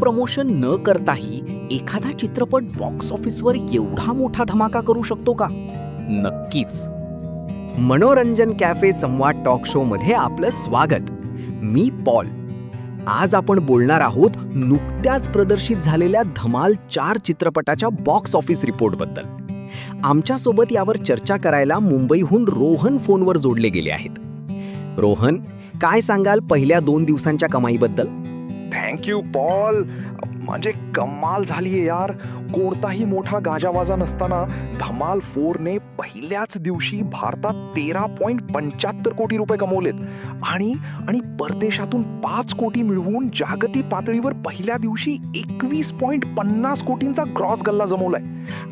Promotion न करताही एखादा चित्रपट बॉक्स ऑफिसवर एवढा मोठा धमाका करू शकतो का? नक्कीच. मनोरंजन कॅफे संवाद टॉक शो मध्ये आपलं स्वागत. मी पॉल. आज आपण बोलणार आहोत नुकत्याच प्रदर्शित झालेल्या धमाल 4 चित्रपटाच्या बॉक्स ऑफिस रिपोर्टबद्दल. आमच्यासोबत यावर चर्चा करायला मुंबईहून रोहन फोनवर जोडले गेले आहेत. रोहन, काय सांगाल पहिल्या 2 दिवसांच्या कमाईबद्दल? Thank you Paul. म्हणजे कमाल झालीये यार. कोणताही मोठा गाजावाजा नसताना धमाल 4ने पहिल्याच दिवशी भारतात 13.75 कोटी रुपये कमवलेत आणि परदेशातून 5 कोटी मिळवून जागतिक पातळीवर पहिल्या दिवशी 21.50 कोटींचा ग्रॉस गल्ला जमवलाय.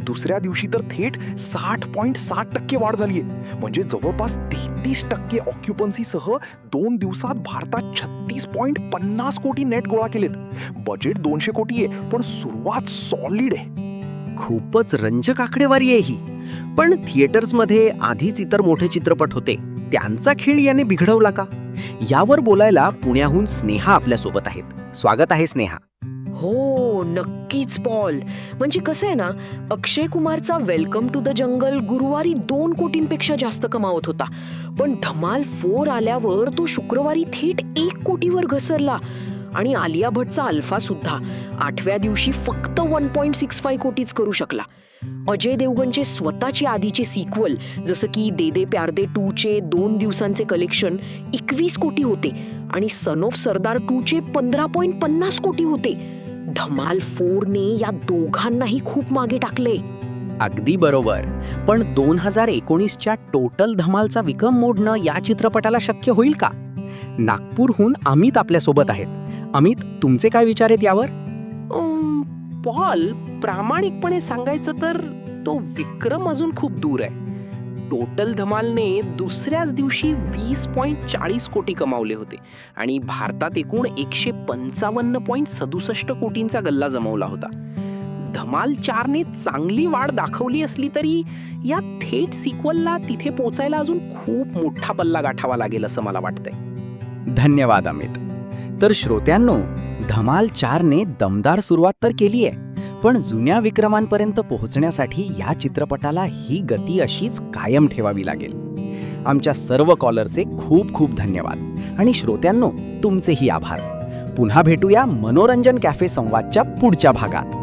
दुसऱ्या दिवशी तर थेट 60.60% वाढ झालीये. म्हणजे जवळपास 33% ऑक्युपन्सीसह 2 दिवसात भारतात 36.50 कोटी नेट गोळा केलेत. बजेट 200 कोटी आहे, पण सुरुवात सॉलिड आहे. खूपच रंजक आकडेवारी आहे ही. पण थिएटर्समध्ये आधीच इतर मोठे चित्रपट होते, त्यांचा खेळ याने बिघडवला का? यावर बोलायला पुण्याहून स्नेहा आपल्यासोबत आहेत. स्वागत आहे स्नेहा. हो, नक्कीच पॉल. म्हणजे कसं आहे ना, अक्षय कुमारचा वेलकम टू द जंगल गुरुवारी 2 कोटींपेक्षा जास्त कमावत होता, पण धमाल 4 आल्यावर तो शुक्रवारी थेट 1 कोटीवर घसरला. आणि आलिया भट्टचा अल्फा सुद्धा 8व्या दिवशी फक्त 1.65 कोटीच करू शकला. अजय देवगणचे स्वतःचे आधीचे सिक्वल जसं की दे दे प्यार दे 2चे 2 दिवसांचे कलेक्शन 21 कोटी होते आणि सन ऑफ सरदार 2चे 15.50 कोटी होते. धमाल 4ने या दोघांनाही खूप मागे टाकले. अगदी बरोबर. पण 2019च्या टोटल धमालचा विक्रम मोडणं या चित्रपटाला शक्य होईल का? नागपूरहून अमित आपल्यासोबत आहेत. अमित, तुमचे काय विचार आहेत यावर? पॉल, प्रामाणिकपणे सांगायचं तर तो विक्रम अजून खूप दूर आहे. टोटल धमालने दुसऱ्याच दिवशी 20.40 कोटी कमावले होते आणि भारतात एकूण 155.67 कोटींचा गल्ला जमवला होता. धमाल 4ने चांगली वाढ दाखवली असली तरी या थेट सिक्वलला तिथे पोचायला अजून खूप मोठा पल्ला गाठावा लागेल असं मला वाटतंय. धन्यवाद अमित. तर श्रोत्यांनो, धमाल 4ने दमदार सुरुवात तर केली आहे, पण जुन्या विक्रमांपर्यंत पोहोचण्यासाठी या चित्रपटाला ही गती अशीच कायम ठेवावी लागेल. आमच्या सर्व कॉलरचे खूप खूप धन्यवाद आणि श्रोत्यांनो, तुमचेही आभार. पुन्हा भेटूया मनोरंजन कॅफे संवादच्या पुढच्या भागात.